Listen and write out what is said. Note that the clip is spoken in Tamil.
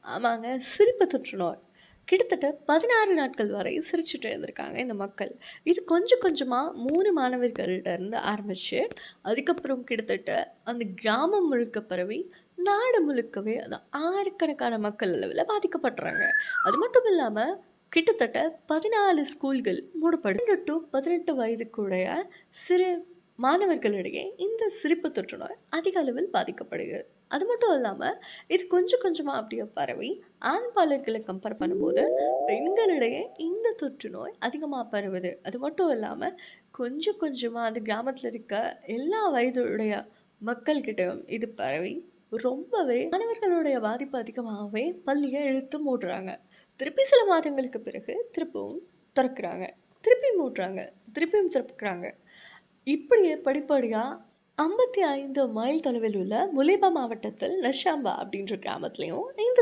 ஆமாங்க. சிரிப்பு தொற்றுநோய். கிட்டத்தட்ட 16 நாட்கள் வரை சிரிச்சுட்டு இருந்திருக்காங்க இந்த மக்கள். இது கொஞ்சம் கொஞ்சமா 3 மாணவர்கள்ட்ட இருந்து ஆரம்பிச்சு, அதுக்கப்புறம் கிட்டத்தட்ட அந்த கிராமம் முழுக்க பரவி, நாடு முழுக்கவே அது ஆயிரக்கணக்கான மக்கள் அளவுல பாதிக்கப்பட்றாங்க. அது மட்டும் இல்லாம, கிட்டத்தட்ட 14 ஸ்கூல்கள் மூடப்படும். 12 டூ 18 வயதுக்குடைய சிறு மாணவர்களிடையே இந்த சிரிப்பு தொற்றுநோய் அதிக அளவில் பாதிக்கப்படுகிறது. அது மட்டும் இல்லாம, இது கொஞ்சம் கொஞ்சமா அப்படியே பரவி, ஆண் பாலர்களை கம்பேர் பண்ணும்போது, பெண்களிடையே இந்த தொற்று நோய் அதிகமா பரவுது. அது மட்டும் இல்லாம, கொஞ்சம் கொஞ்சமா அந்த கிராமத்தில இருக்க எல்லா வயதுடைய மக்கள்கிட்டயும் இது பரவி, ரொம்பவே மாணவர்களுடைய பாதிப்பு அதிகமாகவே பள்ளிய இழுத்து மூடுறாங்க. திருப்பி சில மாதங்களுக்கு பிறகு திருப்பவும் தொறக்குறாங்க. திருப்பி மூடுறாங்க. திருப்பியும் திறக்குறாங்க. இப்படியே படிப்படியா 55 மைல் தொலைவில் உள்ள முலிபா மாவட்டத்தில் நஷாம்பா அப்படின்ற கிராமத்திலயும் இந்த